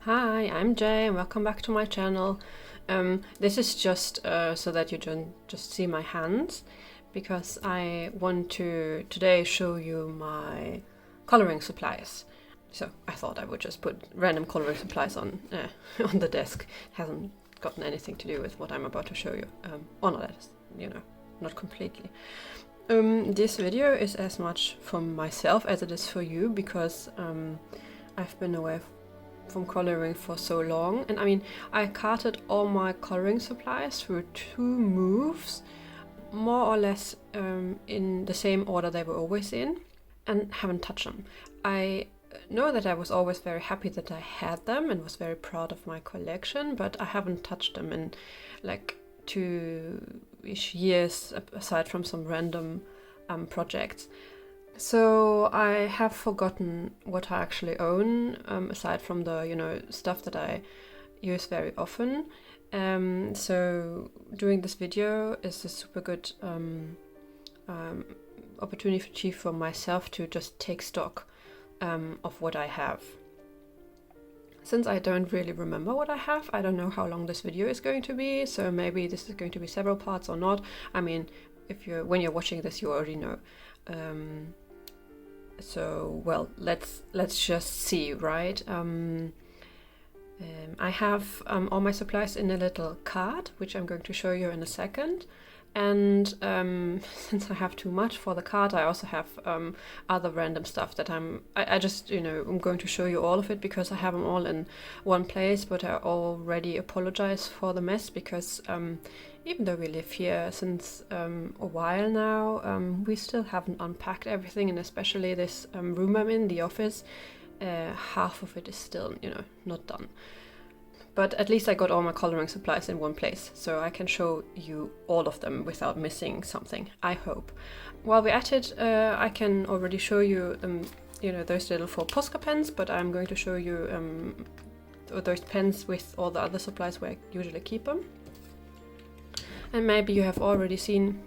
Hi, I'm Jay and welcome back to my channel. This is just so that you don't just see my hands, because I want to today show you my coloring supplies. So I thought I would just put random coloring supplies on on the desk. Hasn't gotten anything to do with what I'm about to show you. Or not, not completely. This video is as much for myself as it is for you, because I've been away from coloring for so long, and I mean, I carted all my coloring supplies through 2 moves, more or less in the same order they were always in, and haven't touched them. I know that I was always very happy that I had them and was very proud of my collection, but I haven't touched them in like 2-ish years, aside from some random projects. So I have forgotten what I actually own, aside from the stuff that I use very often. So doing this video is a super good opportunity for myself to just take stock of what I have. Since I don't really remember what I have, I don't know how long this video is going to be, so maybe this is going to be several parts or not. I mean, when you're watching this, you already know. So, well, let's just see, right? I have all my supplies in a little card, which I'm going to show you in a second. And since I have too much for the card, I also have other random stuff that I'm going to show you all of it, because I have them all in one place. But I already apologize for the mess, because even though we live here since a while now, we still haven't unpacked everything, and especially this room I'm in, the office, half of it is still, not done. But at least I got all my coloring supplies in one place, so I can show you all of them without missing something, I hope. While we're at it, I can already show you, those little 4 Posca pens, but I'm going to show you those pens with all the other supplies where I usually keep them. And maybe you have already seen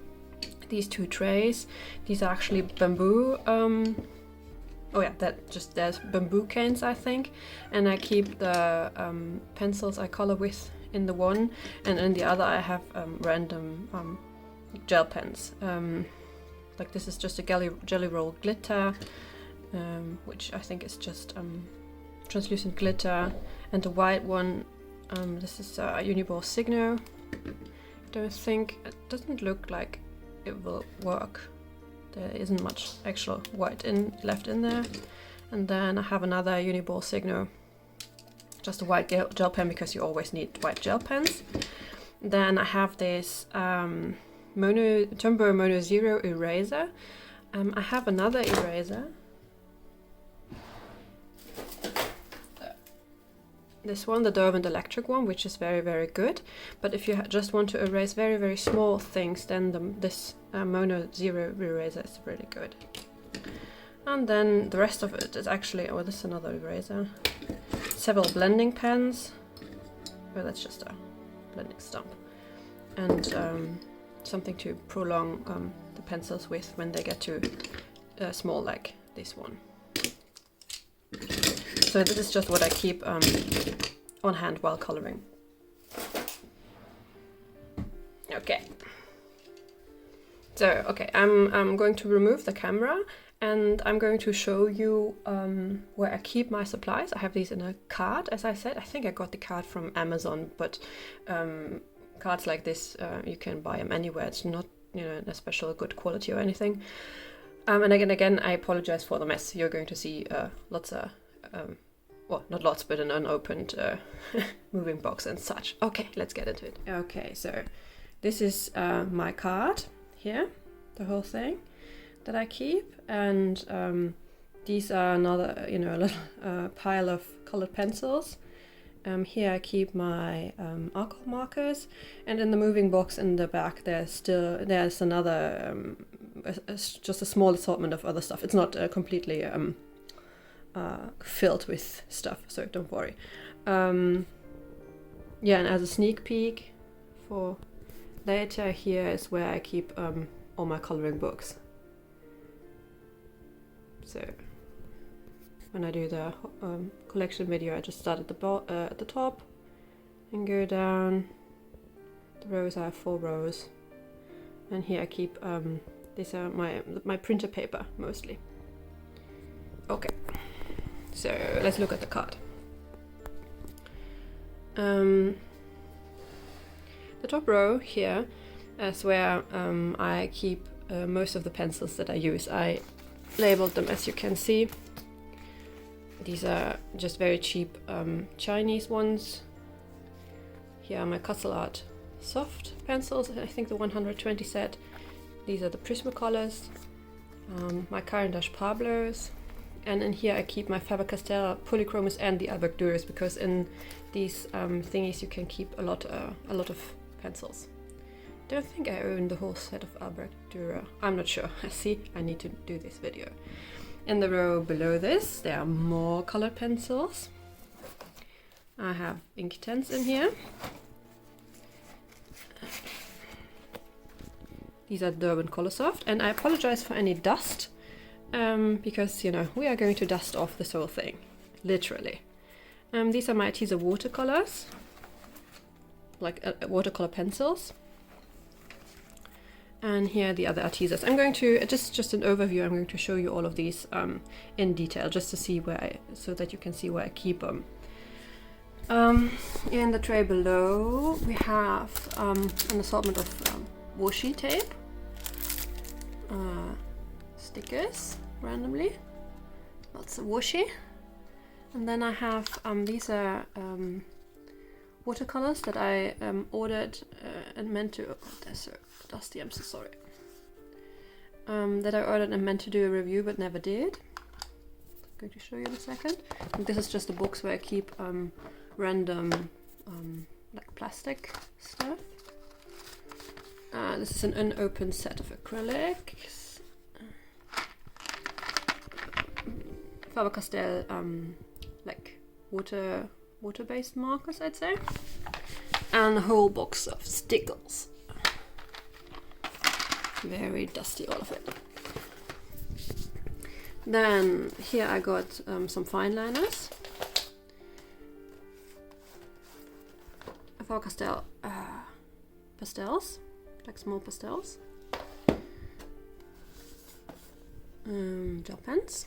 these 2 trays. These are actually bamboo. Oh yeah, there's bamboo canes, I think. And I keep the pencils I color with in the one, and in the other I have random gel pens. Like this is just a jelly roll glitter, which I think is just translucent glitter. And the white one, this is a Uniball Signo. Don't think, it doesn't look like it will work. There isn't much actual white left in there. And then I have another Uniball Signo, just a white gel pen, because you always need white gel pens. Then I have this Tombow Mono Zero eraser. I have another eraser. This one, the Derwent electric one, which is very, very good. But if you just want to erase very, very small things, then this Mono Zero eraser is really good. And then the rest of it is actually, oh, this is another eraser. Several blending pens. Oh, that's just a blending stump. And something to prolong the pencils with when they get too small, like this one. So this is just what I keep on hand while coloring. Okay. So, okay, I'm going to remove the camera, and I'm going to show you where I keep my supplies. I have these in a card, as I said. I think I got the card from Amazon, but cards like this, you can buy them anywhere. It's not, a special good quality or anything. And again, I apologize for the mess. You're going to see lots of well, not lots, but an unopened moving box and such. Okay, let's get into it. Okay, so this is my card here, the whole thing that I keep, and these are another, a little pile of colored pencils. Here I keep my alcohol markers, and in the moving box in the back there's another just a small assortment of other stuff. It's not completely filled with stuff, so don't worry. Yeah, and as a sneak peek for later, here is where I keep all my coloring books. So when I do the collection video, I just start at the top and go down the rows. I have 4 rows, and here I keep these are my printer paper mostly. Okay, so let's look at the card. The top row here is where I keep most of the pencils that I use. I labeled them, as you can see. These are just very cheap Chinese ones. Here are my Castle Art soft pencils, I think the 120 set. These are the Prismacolors, my Caran Pablos, and in here I keep my Faber-Castell polychromos and the Albrecht because in these thingies you can keep a lot of pencils. Don't think I own the whole set of Albrecht Dürer. I'm not sure. See, I need to do this video. In the row below this, there are more colored pencils. I have Inktense in here. These are Derwent Colorsoft, and I apologize for any dust, because, you know, we are going to dust off this whole thing, literally. These are my Arteza watercolors, like watercolor pencils. And here are the other Artezas. I'm going to, just an overview, I'm going to show you all of these in detail, just to see so that you can see where I keep them. In the tray below, we have an assortment of washi tape, stickers, randomly, lots of washi. And then I have, these are watercolors that I ordered and meant to, oh, they're so dusty, I'm so sorry. That I ordered and meant to do a review but never did. I'm going to show you in a second. And this is just a box where I keep random like plastic stuff. This is an unopened set of acrylics. Faber-Castell like water-based markers, I'd say. And a whole box of stickers. Very dusty, all of it. Then here I got some fine liners. Faber-Castell pastels, like small pastels. Gel pens.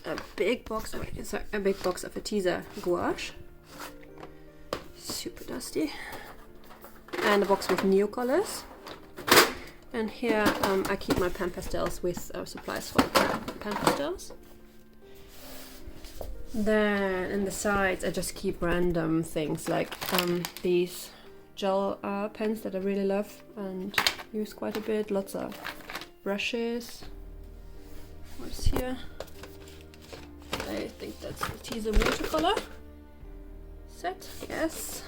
A big box of Arteza gouache. Super dusty. And a box with Neocolors. And here I keep my pen pastels with supplies for pen pastels. Then in the sides I just keep random things like these gel pens that I really love and use quite a bit. Lots of brushes. What's here? I think that's Arteza watercolor set, yes.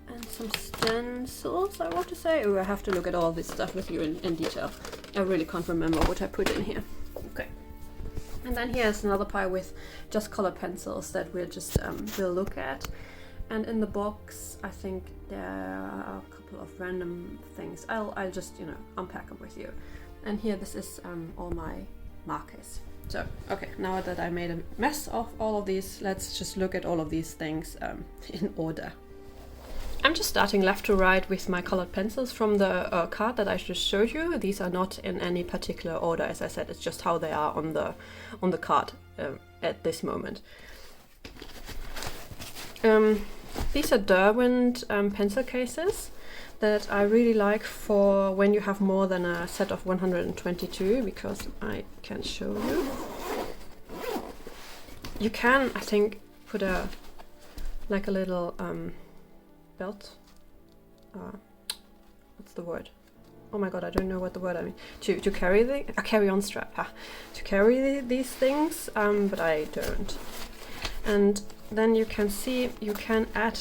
And some stencils, I want to say. Oh, I have to look at all this stuff with you in detail. I really can't remember what I put in here. Okay. And then here's another pile with just colored pencils that we'll look at. And in the box, I think there are a couple of random things. I'll just, you know, unpack them with you. And here, this is all my markers. So, okay, now that I made a mess of all of these, let's just look at all of these things in order. I'm just starting left to right with my colored pencils from the card that I just showed you. These are not in any particular order, as I said, it's just how they are on the card at this moment. These are Derwent pencil cases that I really like for when you have more than a set of 122, because I can show you. You can, I think, put a little belt. What's the word? Oh my god, I don't know what the word I mean. To carry a carry-on strap. To carry these things, but I don't. And then you can see you can add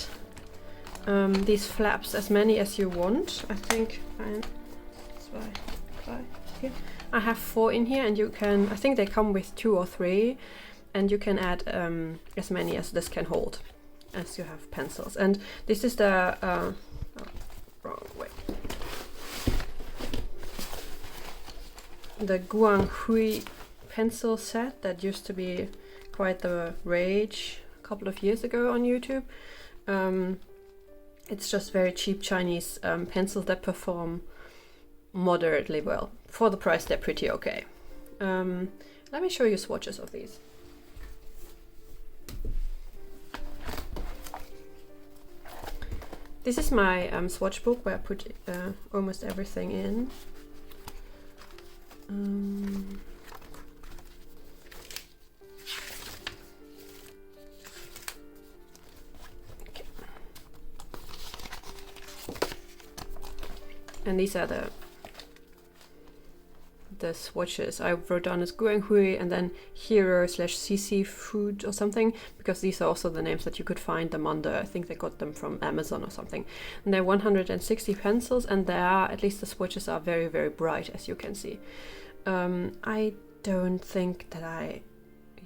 these flaps, as many as you want. I think here. I have 4 in here, and you can. I think they come with 2 or 3, and you can add as many as this can hold, as you have pencils. And this is the wrong way. the Guang Hui pencil set that used to be quite the rage a couple of years ago on YouTube. It's just very cheap Chinese pencils that perform moderately well. For the price, they're pretty okay. Let me show you swatches of these. This is my swatch book where I put almost everything in. Okay. And these are the swatches. I wrote down as Guang Hui and then Hero / CC Food or something, because these are also the names that you could find them under. I think they got them from Amazon or something. And they're 160 pencils, and they are, at least the swatches are very, very bright, as you can see. I don't think that I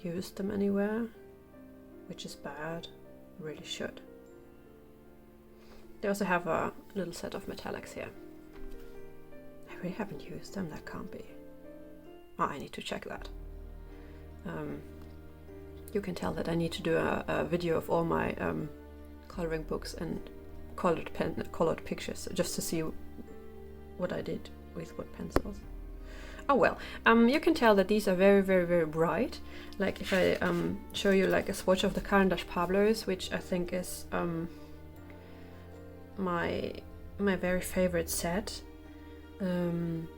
used them anywhere, which is bad. I really should. They also have a little set of metallics here. I really haven't used them, that can't be. Oh, I need to check that. You can tell that I need to do a video of all my coloring books and colored pictures, just to see what I did with what pencils. Oh well, you can tell that these are very, very, very bright. Like if I show you like a swatch of the Caran Pablos, which I think is my very favorite set. You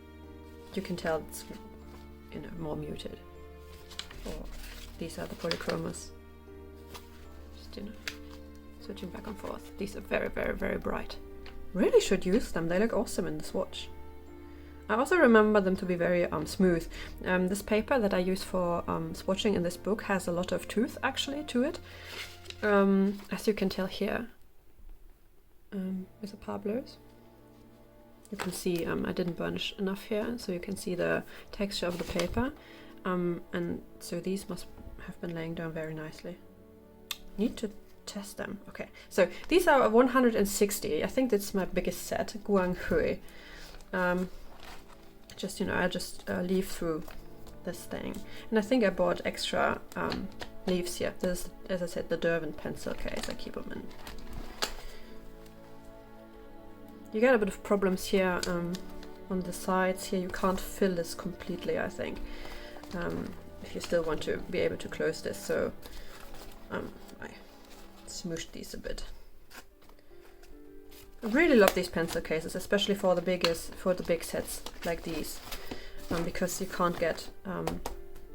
can tell it's, you know, more muted. Or these are the polychromos. Just, you know, switching back and forth. These are very, very, very bright. Really should use them. They look awesome in the swatch. I also remember them to be very smooth. This paper that I use for swatching in this book has a lot of tooth actually to it. As you can tell here with the Pablos. You can see I didn't burnish enough here, so you can see the texture of the paper. And so these must have been laying down very nicely. Need to test them. Okay, so these are 160. I think that's my biggest set, Guang Hui. Just, you know, I just leaf through this thing. And I think I bought extra leaves here. This is, as I said, the Derwent pencil case. I keep them in. You get a bit of problems here on the sides here. You can't fill this completely, I think, if you still want to be able to close this. So I smooshed these a bit. I really love these pencil cases, especially for the big sets like these, because you can't get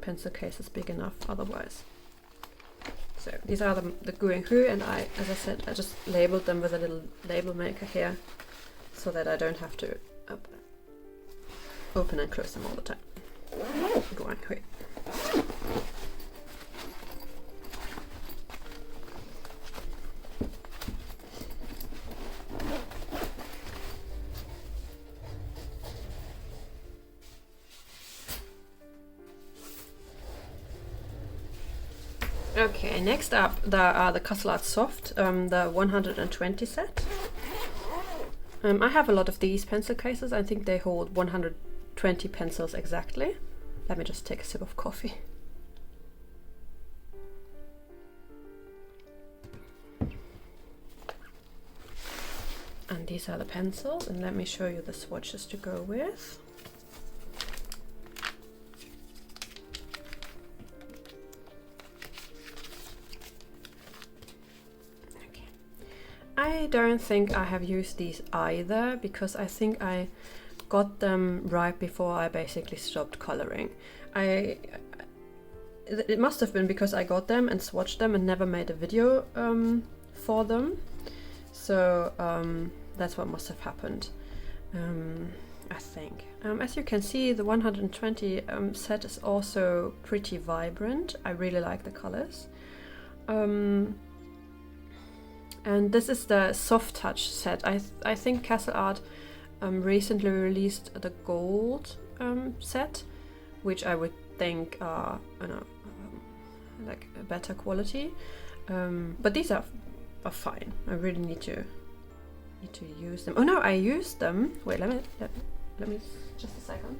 pencil cases big enough otherwise. So these are the Guang Hui, and as I said, I just labeled them with a little label maker here, so that I don't have to open and close them all the time. Guang Hui. Okay, next up there are the Castellart Soft, the 120 set. I have a lot of these pencil cases. I think they hold 120 pencils exactly. Let me just take a sip of coffee. And these are the pencils, and let me show you the swatches to go with. I don't think I have used these either, because I think I got them right before I basically stopped coloring. It must have been because I got them and swatched them and never made a video for them. So that's what must have happened, I think. As you can see, the 120 set is also pretty vibrant. I really like the colors. And this is the Soft Touch set. I think Castellart recently released the gold set, which I would think are, you know, like a better quality. But these are fine. I really need to use them. Oh no, I used them. Wait, let me just a second.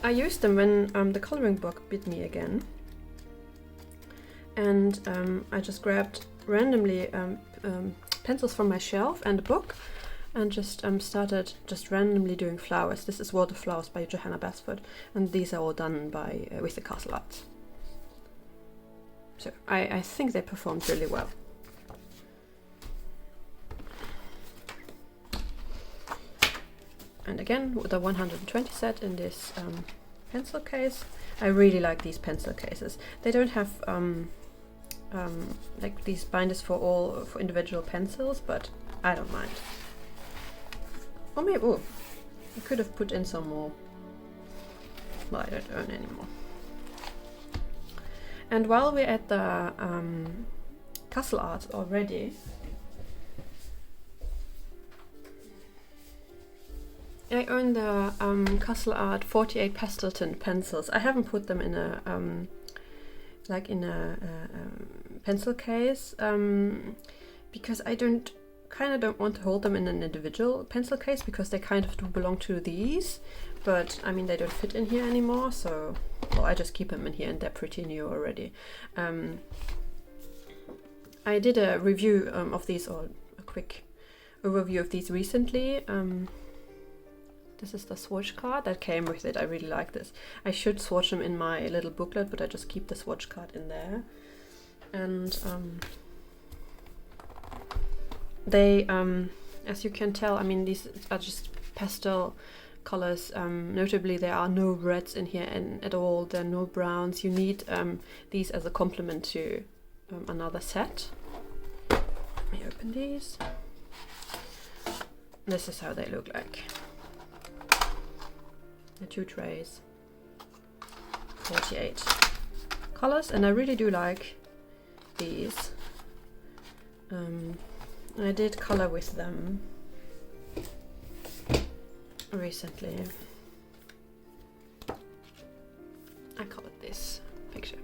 I used them when the coloring book bit me again. And I just grabbed randomly pencils from my shelf and a book, and just started just randomly doing flowers. This is Water Flowers by Johanna Basford, and these are all done by with the Castle Arts. So I think they performed really well. And again, with the 120 set in this pencil case. I really like these pencil cases. They don't have like these binders for individual pencils, but I don't mind. Or maybe, oh, I could have put in some more. Well, I don't own anymore. And while we're at the Castle Art already, I own the Castle Art 48 pastel tint pencils. I haven't put them in a like in a pencil case because I kind of don't want to hold them in an individual pencil case, because they kind of do belong to these, but I mean they don't fit in here anymore, so well, I just keep them in here and they're pretty new already. I did a review of these, or a quick overview of these recently. This is the swatch card that came with it. I really like this. I should swatch them in my little booklet, but I just keep the swatch card in there. And they, as you can tell, I mean, these are just pastel colors. Notably, there are no reds in here at all. There are no browns. You need these as a complement to another set. Let me open these. This is how they look like. The 2 trays, 48 colors, and I really do like these. I did color with them recently. I colored this picture.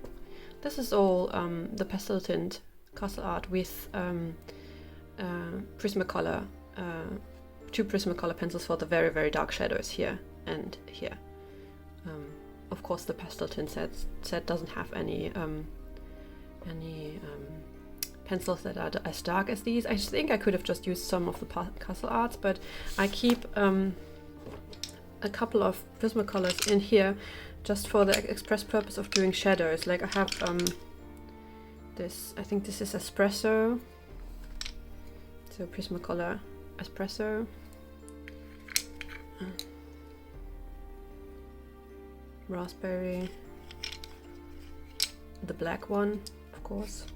This is all the pastel tint Castle Art with Prismacolor, 2 Prismacolor pencils for the very, very dark shadows here and here. Of course, the pastel tint set doesn't have any pencils that are as dark as these. I think I could have just used some of the Castle Arts, but I keep a couple of Prismacolors in here just for the express purpose of doing shadows. Like I have this, I think this is Espresso, so Prismacolor Espresso. Raspberry, the black one, of course,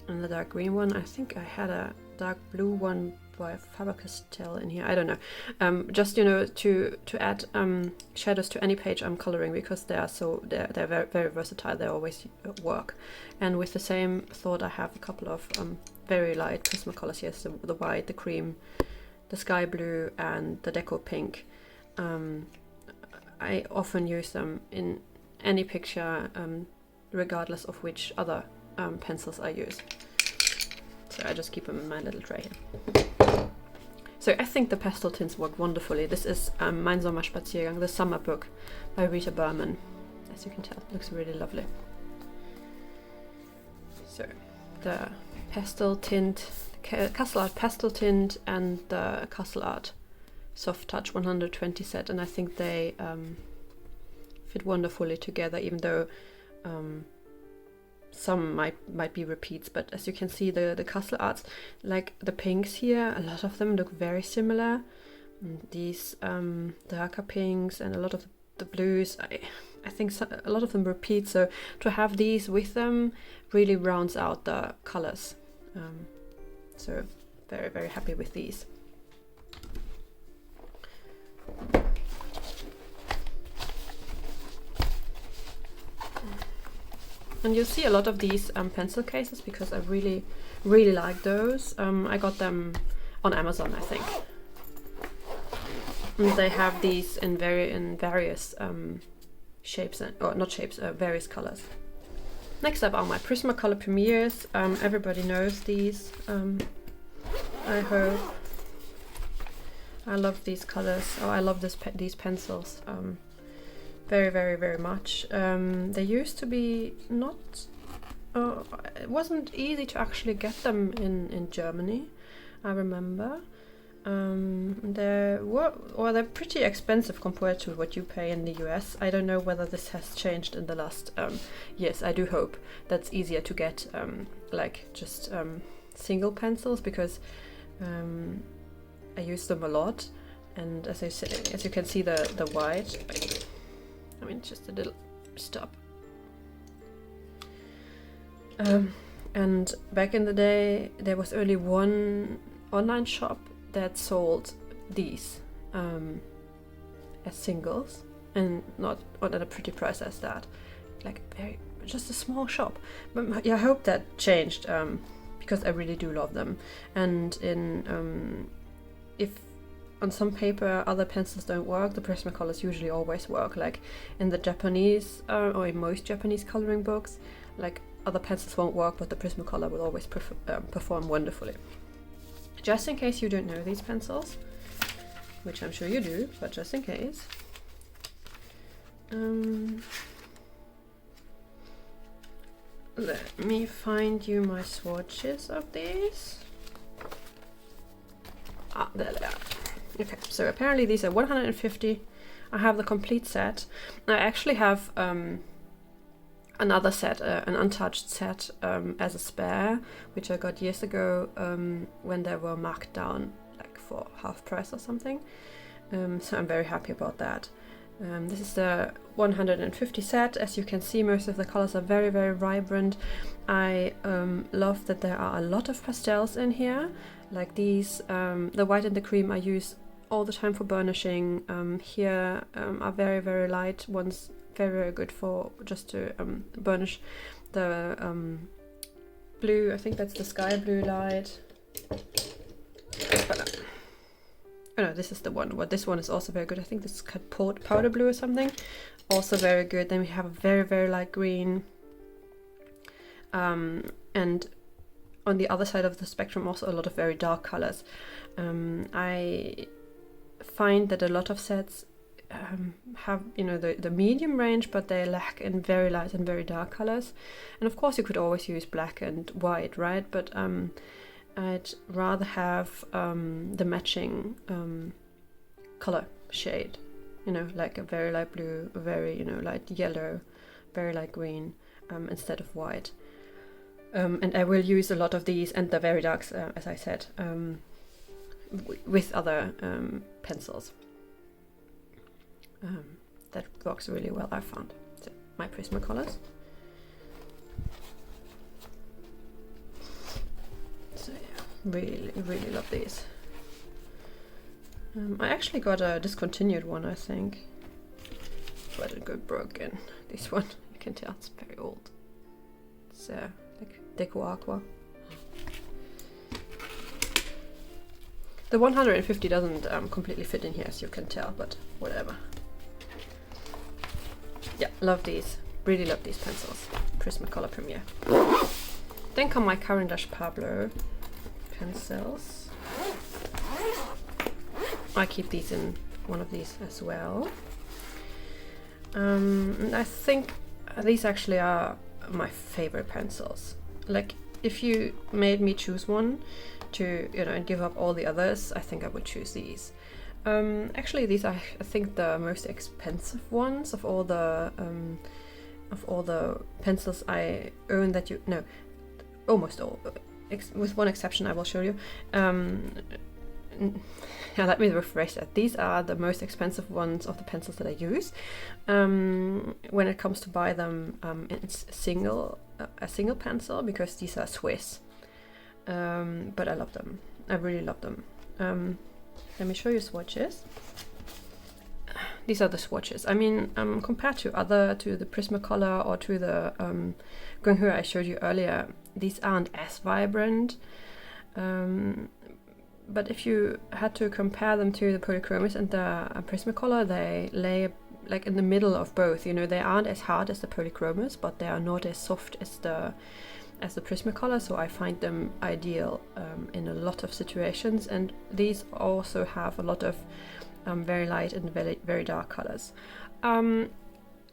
and the dark green one. I think I had a dark blue one by Faber-Castell in here. I don't know. Just, you know, to add shadows to any page I'm coloring, because they're very, very versatile. They always work. And with the same thought, I have a couple of very light Prismacolors. Yes, the white, the cream, the sky blue, and the deco pink. I often use them in any picture, regardless of which other pencils I use. So I just keep them in my little tray here. So I think the pastel tints work wonderfully. This is Mein Sommerspaziergang, the summer book by Rita Berman. As you can tell, it looks really lovely. So the pastel tint, Castle Art pastel tint, and the Castle Art Soft Touch 120 set, and I think they fit wonderfully together, even though some might be repeats. But as you can see, the Castle Arts, like the pinks here, a lot of them look very similar. These darker pinks and a lot of the blues, I think a lot of them repeat, so to have these with them really rounds out the colors. So very, very happy with these. And you'll see a lot of these pencil cases, because I really, really like those. I got them on Amazon, I think. And they have these in various shapes, or not shapes, various colors. Next up are my Prismacolor Premieres. Everybody knows these, I hope. I love these colors. Oh, I love these pencils. very, very, very much. They used to be not... it wasn't easy to actually get them in Germany, I remember. They're pretty expensive compared to what you pay in the US. I don't know whether this has changed in the last years. I do hope that's easier to get, like just single pencils, because I use them a lot. And as you can see, the white. I mean, just a little stop. And back in the day, there was only one online shop that sold these as singles, and not at a pretty price as that. Like just a small shop. But yeah, I hope that changed, because I really do love them. And if on some paper other pencils don't work, the Prismacolors usually always work. Like in the Japanese or in most Japanese coloring books, like other pencils won't work, but the Prismacolor will always perform wonderfully. Just in case you don't know these pencils, which I'm sure you do, but just in case. Let me find you my swatches of these. There they are. Okay, so apparently these are 150. I have the complete set. I actually have another set, an untouched set as a spare, which I got years ago when they were marked down like for half price or something. So I'm very happy about that. This is the 150 set. As you can see, most of the colors are very, very vibrant. I love that there are a lot of pastels in here, like these. The white and the cream I use all the time for burnishing. Here are very, very light ones, very, very good for just to burnish. The blue, I think that's the sky blue light. Oh no, this is the one. Well, this one is also very good. I think this is powder blue or something. Also very good. Then we have a very, very light green. And on the other side of the spectrum, also a lot of very dark colors. I find that a lot of sets have, you know, the medium range, but they lack in very light and very dark colors. And of course you could always use black and white, right? But I'd rather have the matching color shade, you know, like a very light blue, a very, you know, light yellow, very light green, instead of white. And I will use a lot of these and the very darks, as I said, with other pencils. That works really well, I found. So, my Prismacolors. So yeah, really, really love these. I actually got a discontinued one, I think. But it got broken. This one, you can tell it's very old. It's like Deco Aqua. The 150 doesn't completely fit in here, as you can tell, but whatever. Yeah, love these. Really love these pencils. Prismacolor Premiere. Then come my Caran Pablo pencils. I keep these in one of these as well. I think these actually are my favorite pencils. Like, if you made me choose one to, you know, and give up all the others, I think I would choose these. Actually, these are, I think, the most expensive ones of all the pencils I own. That you no, almost all, with one exception I will show you. Yeah, let me rephrase that. These are the most expensive ones of the pencils that I use. When it comes to buy them, it's a single pencil, because these are Swiss. But I love them. I really love them. Let me show you swatches. These are the swatches. I mean, compared to the Prismacolor or to the Gunghua I showed you earlier, these aren't as vibrant. But if you had to compare them to the Polychromos and the Prismacolor, they lay like in the middle of both. You know, they aren't as hard as the Polychromos, but they are not as soft as the Prismacolor, so I find them ideal in a lot of situations. And these also have a lot of very light and very, very dark colors.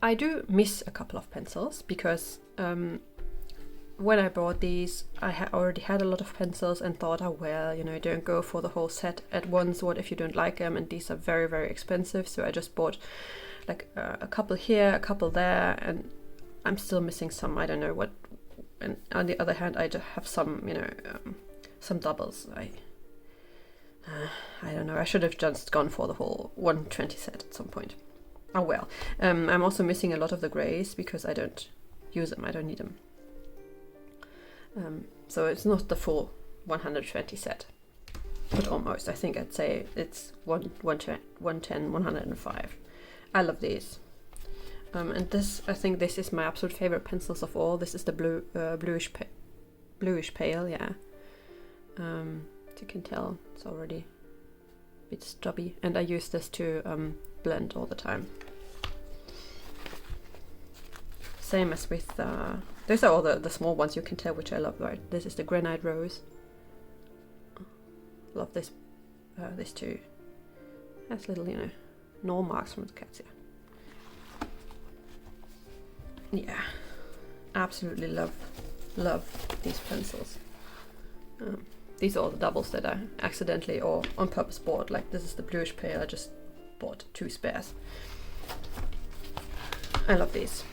I do miss a couple of pencils because when I bought these, I already had a lot of pencils and thought, oh well, you know, don't go for the whole set at once. What if you don't like them? And these are very, very expensive. So I just bought like a couple here, a couple there, and I'm still missing some. I don't know what. And on the other hand, I do have some, you know, some doubles. I don't know. I should have just gone for the whole 120 set at some point. Oh well. I'm also missing a lot of the grays because I don't use them. I don't need them. So it's not the full 120 set, but almost. I think I'd say it's 110, 105. I love these. And this, I think this is my absolute favorite pencils of all. This is the bluish pale, yeah. As you can tell, it's already a bit stubby, and I use this to blend all the time. Same as with those are all the small ones. You can tell which I love, right? This is the Granite Rose. Love this. This too. Has little, you know, gnaw marks from the cats here. Yeah, absolutely love these pencils. These are all the doubles that I accidentally or on purpose bought. Like this is the bluish pale. I just bought 2 spares. I love these.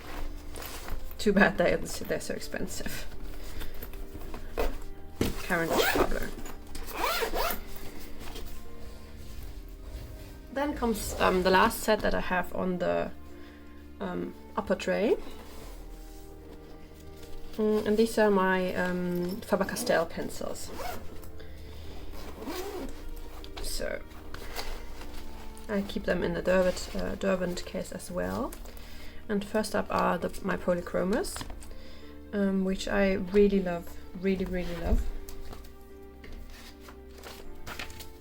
Too bad they're so expensive. Caran Pablo. Then comes the last set that I have on the upper tray. And these are my Faber-Castell pencils. So I keep them in the Derwent case as well. And first up are my polychromos, which I really love, really love.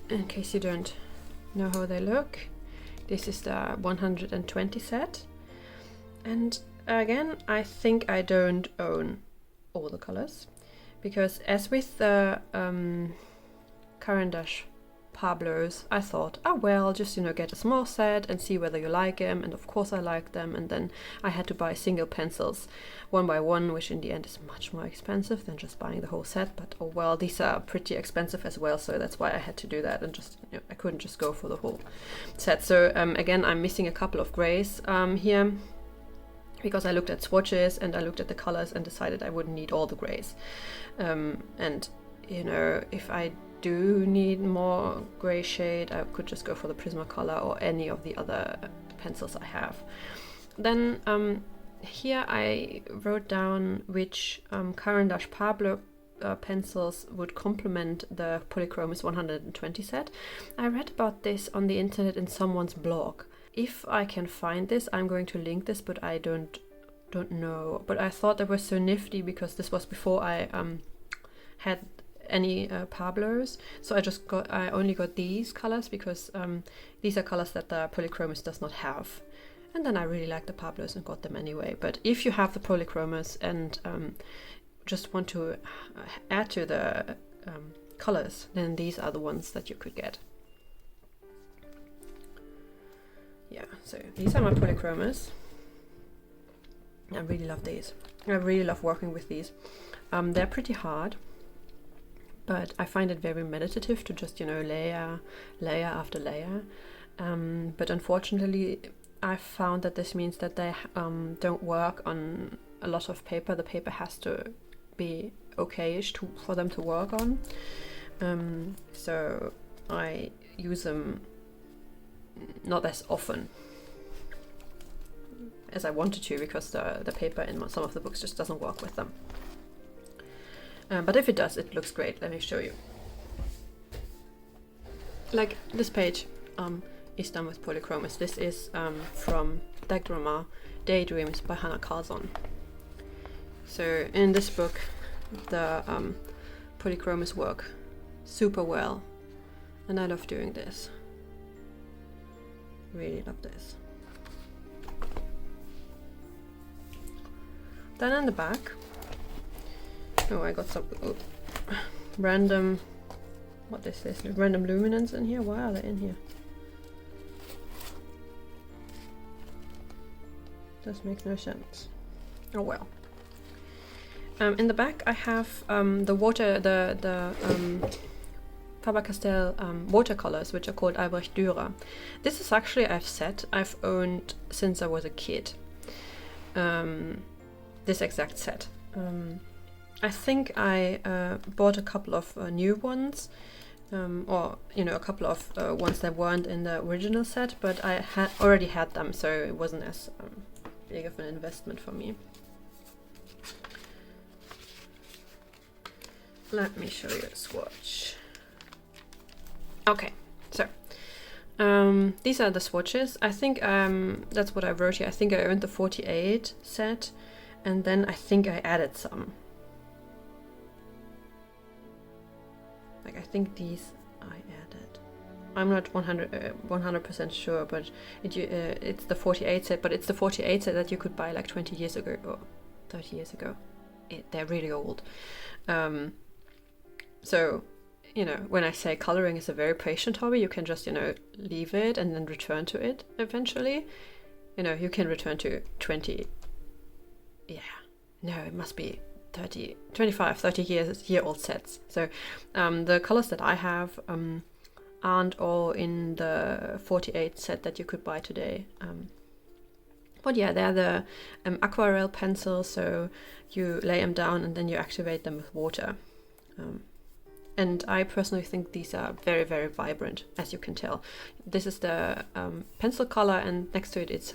In case you don't know how they look, this is the 120 set. And again, I think I don't own all the colors, because as with the Caran Pablos, I thought, oh well, just, you know, get a small set and see whether you like them, and of course I like them. And then I had to buy single pencils one by one, which in the end is much more expensive than just buying the whole set. But oh well, these are pretty expensive as well, so that's why I had to do that, and just, you know, I couldn't just go for the whole set. So again, I'm missing a couple of grays here, because I looked at swatches and I looked at the colors and decided I wouldn't need all the grays. And you know, if I do need more gray shade, I could just go for the Prismacolor or any of the other pencils I have. Then here I wrote down which Caran Pablo pencils would complement the Polychromos 120 set. I read about this on the internet in someone's blog. If I can find this, I'm going to link this, but I don't know. But I thought that was so nifty because this was before I had any Pablos, so I only got these colors because these are colors that the Polychromos does not have. And then I really like the Pablos and got them anyway. But if you have the Polychromos and just want to add to the colors, then these are the ones that you could get. Yeah, so these are my Polychromos. I really love these. I really love working with these. They're pretty hard, but I find it very meditative to just, you know, layer after layer. But unfortunately, I found that this means that they don't work on a lot of paper. The paper has to be okayish for them to work on. So I use them not as often as I wanted to, because the paper in some of the books just doesn't work with them. But if it does, it looks great. Let me show you. Like this page is done with Polychromos. This is from Drama Daydreams by Hannah Carlson. So in this book, the Polychromos work super well, and I love doing this. Really love this. Then in the back, oh, I got some random, what is this? Random luminance in here? Why are they in here? This makes no sense. Oh well. In the back I have the Faber-Castell watercolors, which are called Albrecht Dürer. This is actually I've owned since I was a kid. This exact set. I think I bought a couple of new ones, or a couple of ones that weren't in the original set, but I already had them, so it wasn't as big of an investment for me. Let me show you a swatch. Okay, so these are the swatches. I think that's what I wrote here. I think I owned the 48 set, and then I think I added some. Like I think these I added. I'm not 100% sure, but it's the 48 set. But it's the 48 set that you could buy like 20 years ago or 30 years ago. They're really old. So, when I say coloring is a very patient hobby, you can just, leave it and then return to it eventually. You can return to 20, it must be 30, 25, 30 year old sets. So the colors that I have aren't all in the 48 set that you could buy today. But yeah, they're the aquarelle pencils, so you lay them down and then you activate them with water. And I personally think these are very, very vibrant, as you can tell. This is the pencil color, and next to it it's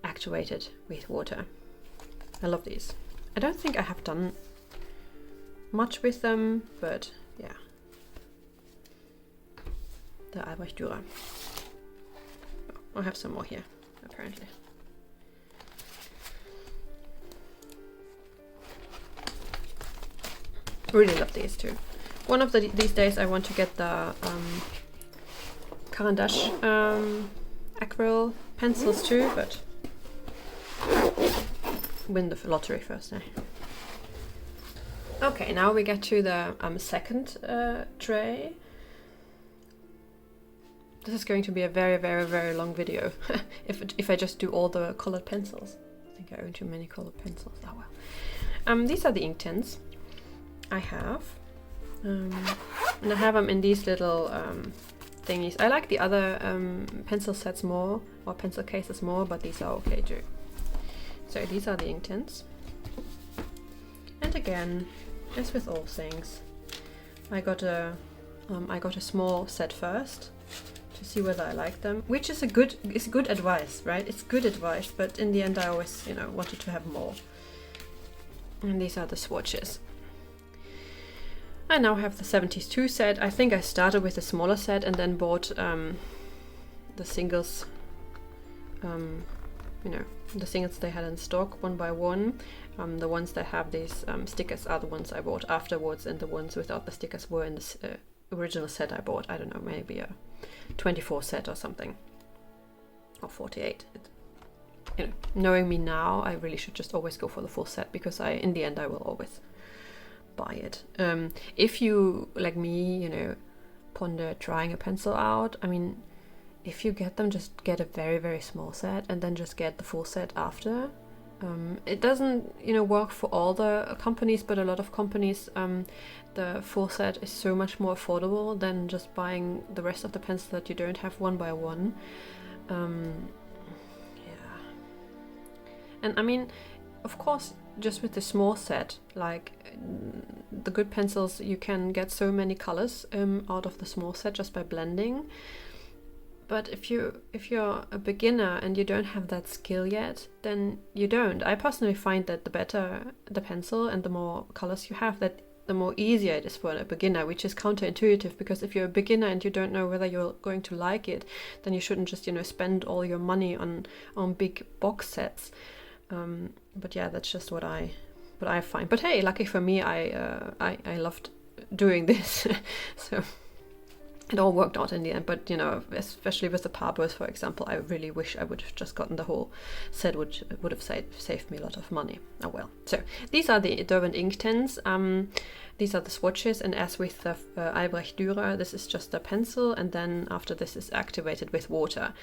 actuated with water. I love these. I don't think I have done much with them, but yeah. The Albrecht Dürer. Oh, I have some more here, apparently. Really love these too. One of these days I want to get the Caran acrylic pencils too, but win the lottery first, eh? Okay, now we get to the second tray. This is going to be a very, very, very long video if I just do all the colored pencils. I think I own too many colored pencils. Oh well. These are the Inktense I have, and I have them in these little thingies. I like the other pencil sets more, or pencil cases more, but these are okay too. So these are the Inktense, and again, as with all things, I got a small set first to see whether I like them, which is good advice, right? It's good advice, but in the end I always wanted to have more. And these are the swatches. I now have the 72 set. I think I started with a smaller set and then bought the singles, the singles they had in stock one by one. The ones that have these stickers are the ones I bought afterwards, and the ones without the stickers were in the original set I bought. I don't know, maybe a 24 set or something, or 48. Knowing me now, I really should just always go for the full set, because in the end I will always buy it. If you, like me, ponder trying a pencil out, I mean, if you get them, just get a very, very small set and then just get the full set after. It doesn't, work for all the companies, but a lot of companies, the full set is so much more affordable than just buying the rest of the pencils that you don't have one by one. Yeah. And I mean, of course, just with the small set, like the good pencils, you can get so many colors out of the small set just by blending. But if you're a beginner and you don't have that skill yet, then you don't. I personally find that the better the pencil and the more colors you have, that the more easier it is for a beginner, which is counterintuitive, because if you're a beginner and you don't know whether you're going to like it, then you shouldn't just spend all your money on big box sets. But yeah, that's just what I find. But hey, lucky for me, I loved doing this. So it all worked out in the end, but you know, especially with the Pablos, for example, I really wish I would have just gotten the whole set, which would have saved me a lot of money. Oh well. So these are the Derwent Inktense. These are the swatches, and as with the Albrecht Dürer, this is just a pencil, and then after this is activated with water.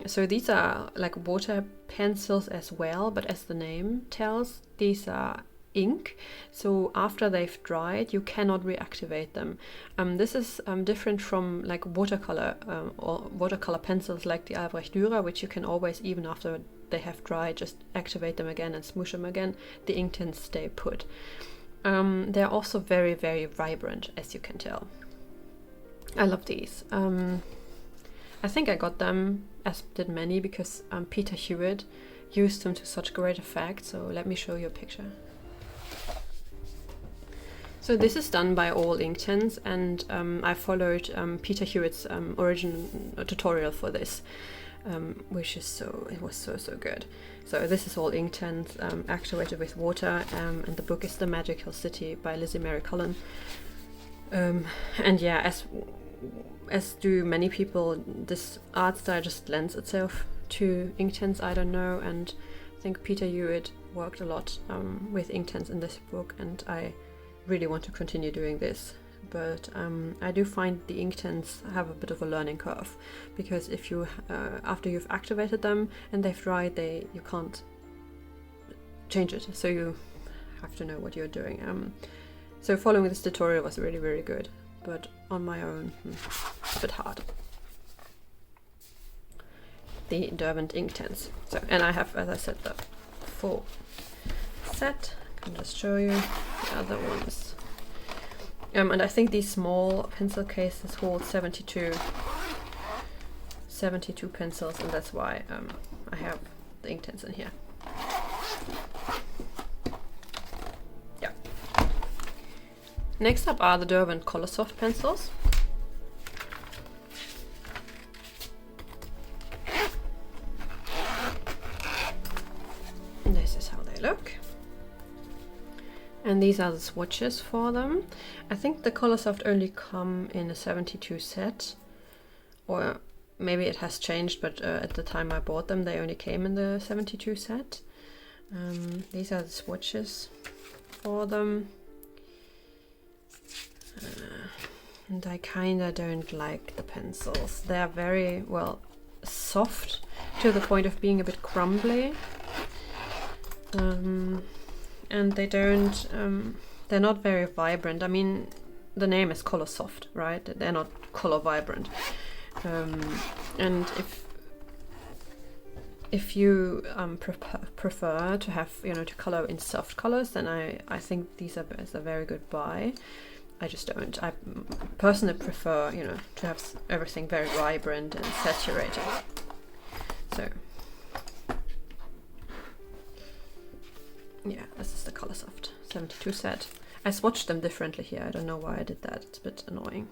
So these are like water pencils as well, but as the name tells, these are ink, so after they've dried you cannot reactivate them. This is different from like watercolor or watercolor pencils like the Albrecht Dürer, which you can always, even after they have dried, just activate them again and smoosh them again. The Inktense stay put. They're also very, very vibrant, as you can tell. I love these. I think I got them, as did many, because Peter Hewitt used them to such great effect. So let me show you a picture. So this is done by All Inktense, and I followed Peter Hewitt's original tutorial for this, which is it was so good. So this is All Inktense, activated with water, and the book is The Magical City by Lizzie Mary Cullen. And yeah, as do many people, this art style just lends itself to Inktense, I don't know, and I think Peter Hewitt worked a lot with Inktense in this book, and I really want to continue doing this, but I do find the Inktense have a bit of a learning curve, because if you after you've activated them and they've dried, you can't change it, so you have to know what you're doing. So following this tutorial was really, really good, but on my own, a bit hard. The Derwent Inktense. So, and I have, as I said, the full set. I can just show you the other ones. And I think these small pencil cases hold 72 pencils, and that's why I have the Inktense in here. Yeah. Next up are the Derwent Colorsoft pencils. This is how they look. And these are the swatches for them. I think the Colorsoft only come in a 72 set, or maybe it has changed, but at the time I bought them they only came in the 72 set. These are the swatches for them. And I kinda don't like the pencils. They're very, well, soft to the point of being a bit crumbly. And they don't, they're not very vibrant. I mean, the name is Colorsoft, right? They're not color vibrant. And if you prefer to have, you know, to color in soft colors, then I think these are a very good buy. I just don't. I personally prefer, you know, to have everything very vibrant and saturated. So yeah, this is the Colorsoft 72 set. I swatched them differently here. I don't know why I did that. It's a bit annoying.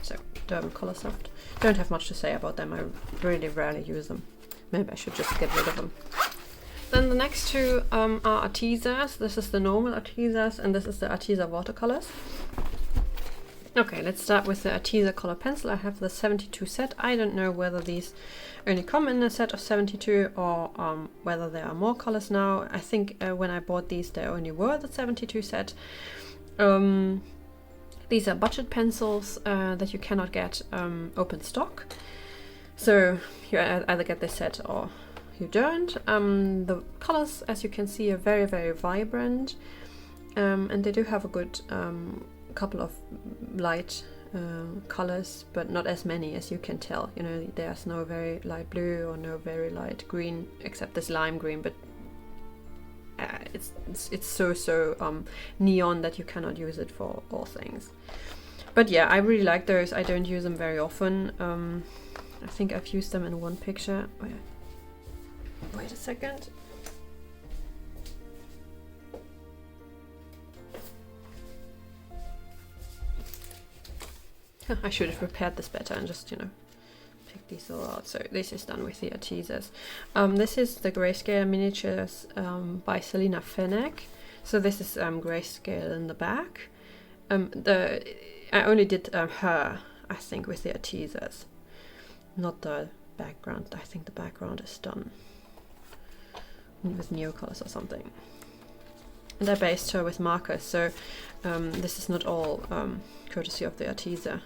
So, Derwent Colorsoft. Don't have much to say about them. I really rarely use them. Maybe I should just get rid of them. Then the next two are Artezas. This is the normal Artezas, and this is the Arteza watercolors. Okay, let's start with the Arteza color pencil. I have the 72 set. I don't know whether these only come in a set of 72 or whether there are more colors now. I think when I bought these, there only were the 72 set. These are budget pencils that you cannot get open stock. So you either get this set or you don't. The colors, as you can see, are very, very vibrant. And they do have a good couple of light colors, but not as many as you can tell. You know, there's no very light blue or no very light green, except this lime green, but it's so neon that you cannot use it for all things. But yeah, I really like those. I don't use them very often. I think I've used them in one picture. Oh, yeah. Wait a second. I should have prepared this better and just, you know, pick these all out. So this is done with the Artezas. This is the Grayscale Miniatures by Selina Fenech. So this is grayscale in the back. I only did her, I think, with the Artezas, not the background. I think the background is done with Neocolors or something. And I based her with markers, so this is not all courtesy of the Arteza.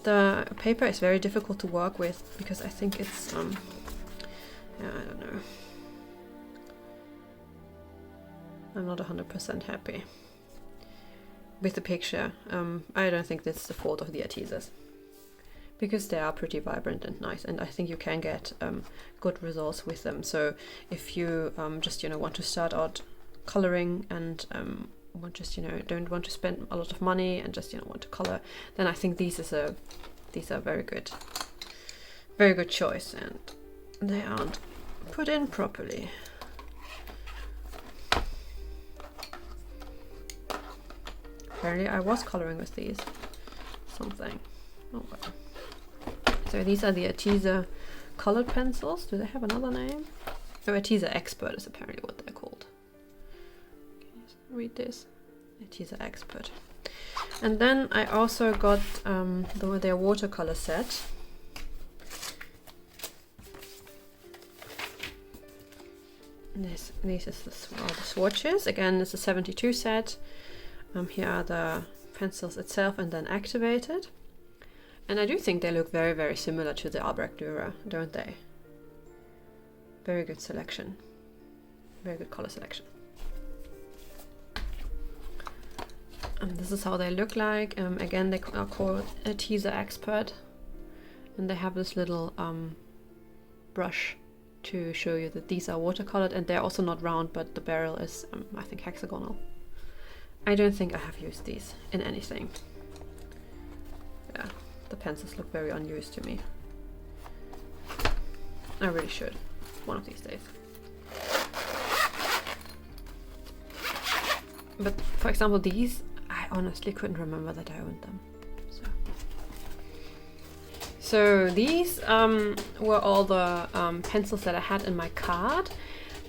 The paper is very difficult to work with because I think it's, yeah, I don't know. I'm not 100% happy with the picture. I don't think that's the fault of the Artezas, because they are pretty vibrant and nice, and I think you can get good results with them. So if you just, you know, want to start out coloring and just, you know, don't want to spend a lot of money and just, you know, want to color, then I think these are very good choice, and they aren't put in properly. Apparently I was coloring with these something. Oh well. So these are the Arteza colored pencils. Do they have another name? Oh, Arteza Expert is apparently what they're called. Read this. Arteza Expert. And then I also got their watercolor set. This is the swatches. Again, it's a 72 set. Here are the pencils itself and then activated. And I do think they look very, very similar to the Albrecht Dürer, don't they? Very good selection. Very good color selection. And this is how they look like. Again, they are called Arteza Expert. And they have this little brush to show you that these are watercolored, and they're also not round, but the barrel is, I think, hexagonal. I don't think I have used these in anything. Yeah, the pencils look very unused to me. I really should, one of these days. But for example, these, I honestly couldn't remember that I owned them. So these were all the pencils that I had in my card,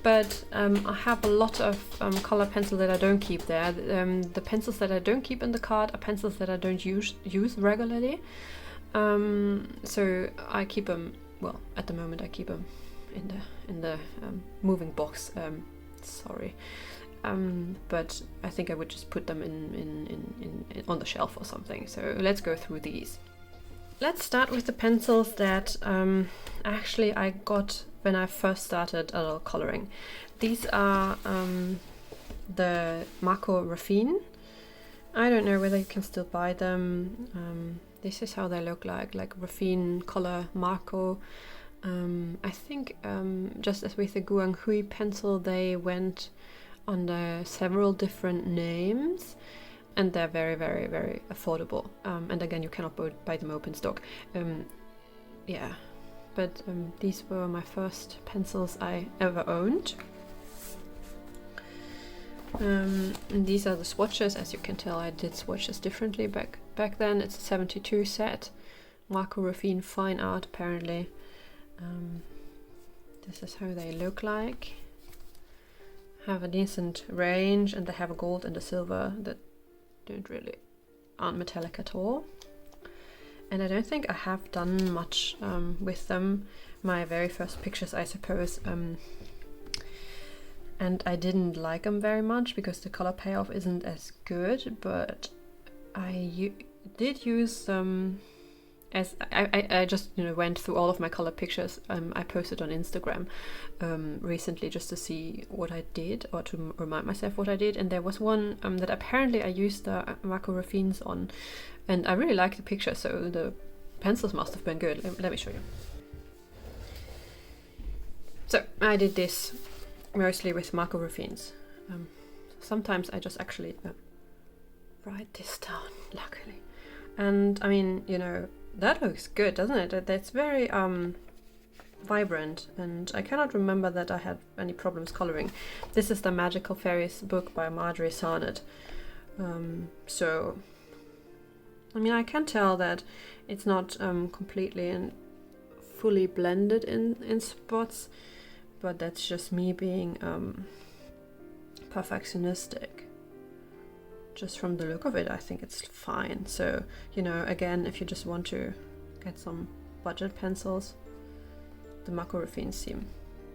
but I have a lot of color pencils that I don't keep there. The pencils that I don't keep in the card are pencils that I don't use regularly. So I keep them, well, at the moment I keep them in the moving box. Sorry. But I think I would just put them in on the shelf or something. So let's go through these. Let's start with the pencils that actually I got when I first started coloring. These are the Marco Raffine. I don't know whether you can still buy them. This is how they look like Raffine color Marco. I think just as with the Guanghui pencil, they went under several different names. And they're very, very, very affordable. And again, you cannot buy them open stock. Yeah, but these were my first pencils I ever owned. And these are the swatches. As you can tell, I did swatches differently back then. It's a 72 set. Marco Raffine Fine Art, apparently. This is how they look like. Have a decent range, and they have a gold and a silver that aren't metallic at all. And I don't think I have done much with them. My very first pictures, I suppose, and I didn't like them very much because the color payoff isn't as good, but I did use them as I just went through all of my color pictures. I posted on Instagram recently just to see what I did, or to remind myself what I did, and there was one that apparently I used the Marco Raffines on, and I really liked the picture, so the pencils must have been good. Let me show you. So I did this mostly with Marco Raffines. Sometimes I just actually write this down, luckily. And I mean, that looks good, doesn't it? That's very vibrant, and I cannot remember that I had any problems coloring. This is the Magical Fairies book by Marjorie Sarnett. So, I mean, I can tell that it's not completely and fully blended in spots, but that's just me being perfectionistic. Just from the look of it, I think it's fine. So, you know, again, if you just want to get some budget pencils, the Macro Refines seem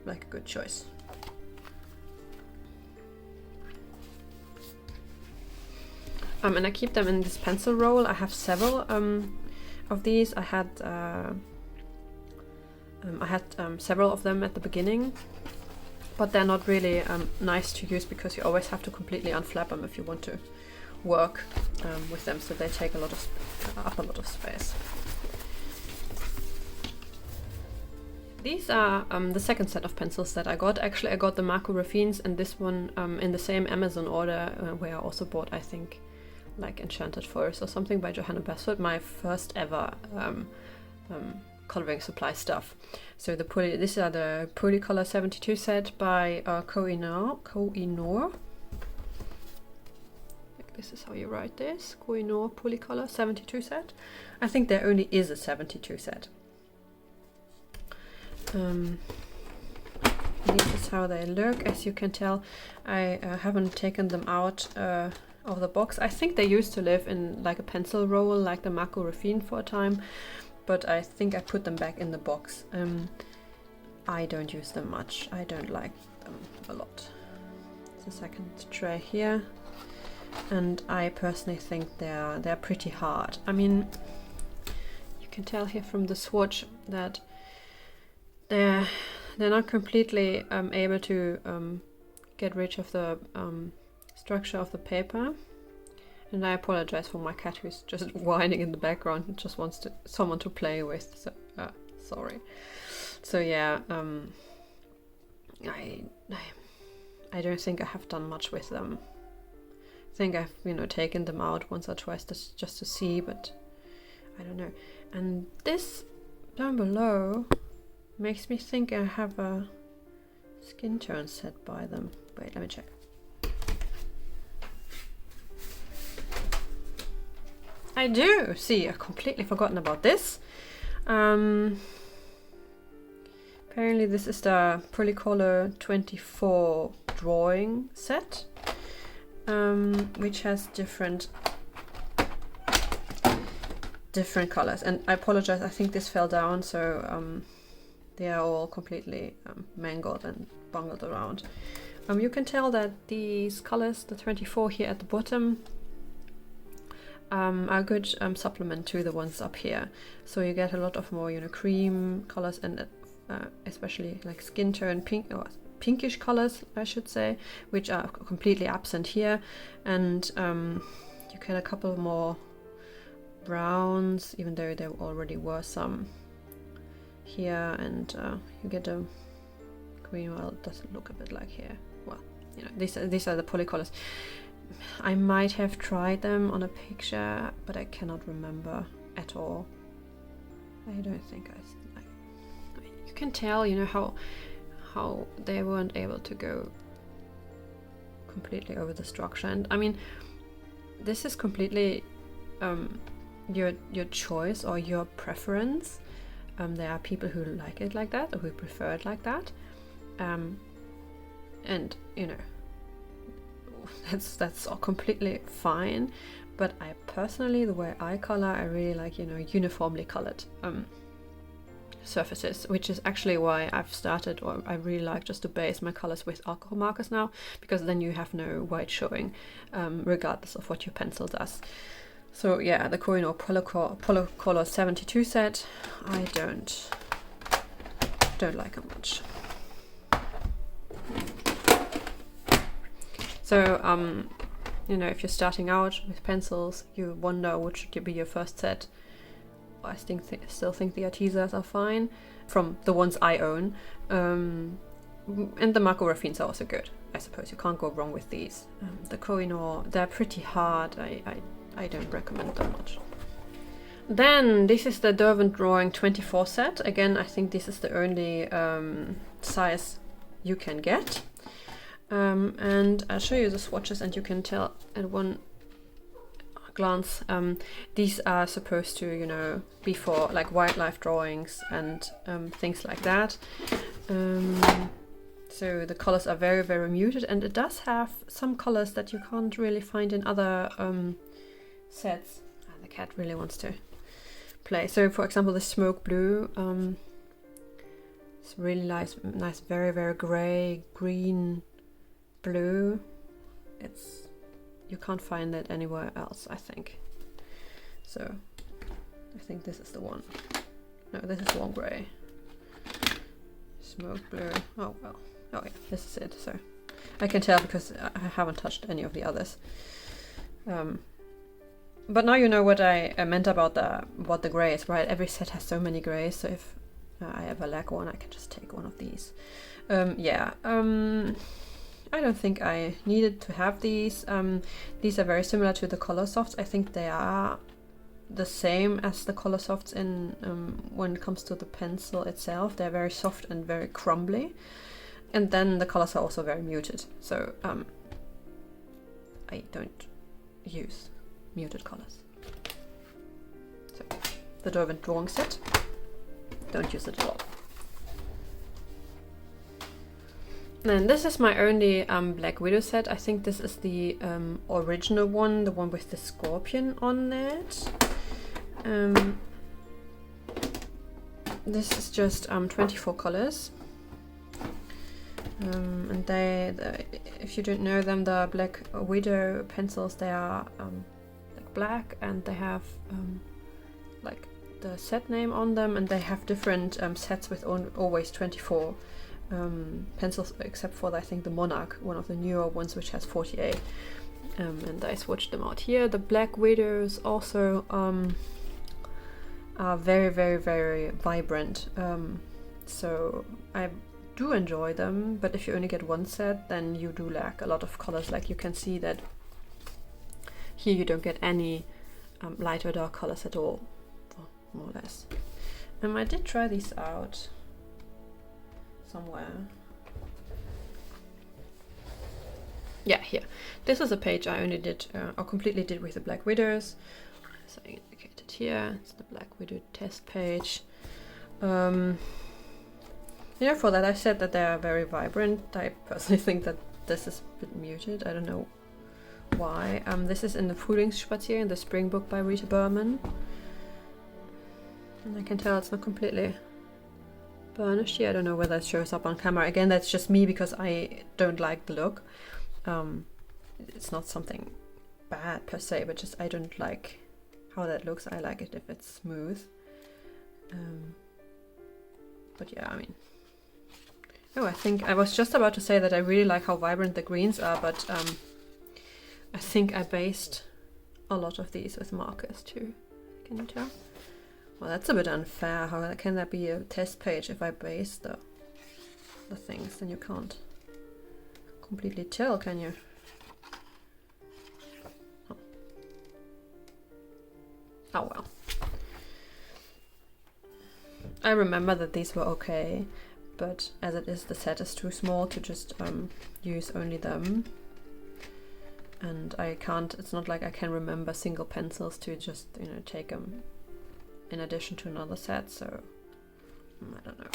like a good choice. And I keep them in this pencil roll. I have several of these. I had several of them at the beginning, but they're not really nice to use because you always have to completely unflap them if you want to work with them. So they take up a lot of space. These are the second set of pencils that I got. Actually, I got the Macro Refines and this one in the same Amazon order where I also bought, I think, like Enchanted Forest or something by Johanna Basford, my first ever coloring supply stuff. So these are the Prismacolor 72 set by Koh-i-Noor. This is how you write this, Koh-i-Noor Prismacolor 72 set. I think there only is a 72 set. This is how they look. As you can tell, I haven't taken them out of the box. I think they used to live in like a pencil roll, like the Macro Refine for a time, but I think I put them back in the box. I don't use them much. I don't like them a lot. The second tray here, and I personally think they're pretty hard. I mean, you can tell here from the swatch that they're not completely able to get rid of the structure of the paper. And I apologize for my cat who's just whining in the background and just wants someone to play with. So sorry. So yeah, I don't think I have done much with them. I think I've taken them out once or twice just to see, but I don't know. And this down below makes me think I have a skin tone set by them. Wait, let me check. I do! See, I've completely forgotten about this. Apparently this is the Prismacolor 24 drawing set, which has different colors. And I apologize, I think this fell down, so they are all completely mangled and bungled around. You can tell that these colors, the 24 here at the bottom, are a good supplement to the ones up here. So you get a lot of more, cream colors and especially like skin tone pink or pinkish colors, I should say, which are completely absent here. And you get a couple more browns, even though there already were some here, and you get a green. Well, it doesn't look a bit like here. Well, these are the Prismacolors. I might have tried them on a picture, but I cannot remember at all. I don't think you can tell, how they weren't able to go completely over the structure. And I mean, this is completely your choice or your preference. There are people who like it like that or who prefer it like that, and that's all completely fine. But I personally, the way I color, I really like uniformly colored surfaces, which is actually why I've started, or I really like just to base my colors with alcohol markers now, because then you have no white showing, regardless of what your pencil does. So yeah, the Koh-i-Noor Prismacolor 72 set, I don't like them much. So if you're starting out with pencils, you wonder what should be your first set. I still think the Artezas are fine, from the ones I own, and the Macro Refines are also good. I suppose you can't go wrong with these. The Koh-i-Noor, they're pretty hard. I don't recommend them much. Then this is the Derwent Drawing 24 set. Again, I think this is the only size you can get. And I'll show you the swatches, and you can tell at one glance, these are supposed to be for like wildlife drawings and things like that. So the colors are very, very muted, and it does have some colors that you can't really find in other sets. The cat really wants to play. So for example, the smoke blue, it's really nice, very, very gray, green, blue. You can't find that anywhere else, I think. So I think this is the one. No, this is the one gray. Smoke blue. Oh well. Oh yeah, this is it. So I can tell because I haven't touched any of the others. But now you know what I meant about what the gray is, right? Every set has so many grays, so if I ever lack one, I can just take one of these. I don't think I needed to have these. These are very similar to the color softs. I think they are the same as the color softs in when it comes to the pencil itself. They're very soft and very crumbly, and then the colors are also very muted. So I don't use muted colors. So the Derwent drawing set, don't use it at all. And this is my only Black Widow set. I think this is the original one, the one with the scorpion on it. This is just 24 colors. And if you don't know them, the Black Widow pencils, they are like black, and they have like the set name on them, and they have different sets with always 24 pencils, except for I think the Monarch, one of the newer ones, which has 48. And I swatched them out here. The Black Widows also are very, very, very vibrant. So I do enjoy them, but if you only get one set, then you do lack a lot of colors. Like you can see that here you don't get any light or dark colors at all, more or less. I did try these out somewhere. Yeah, here. This is a page I only did, or completely did with the Black Widows. So I indicated here, it's the Black Widow test page. You know, for that I said that they are very vibrant. I personally think that this is a bit muted. I don't know why. This is in the Frühlingsspaziergang, the spring book by Rita Berman. And I can tell it's not completely burnished here. I don't know whether it shows up on camera. Again, that's just me because I don't like the look. It's not something bad per se, but just I don't like how that looks. I like it if it's smooth. But yeah, I mean... Oh, I think I was just about to say that I really like how vibrant the greens are, but I think I based a lot of these with markers too. Can you tell? Well, that's a bit unfair. How can that be a test page if I base the things? Then you can't completely tell, can you? Oh well. I remember that these were okay, but as it is, the set is too small to just use only them. And I can't, it's not like I can remember single pencils to just, you know, take them in addition to another set, so I don't know.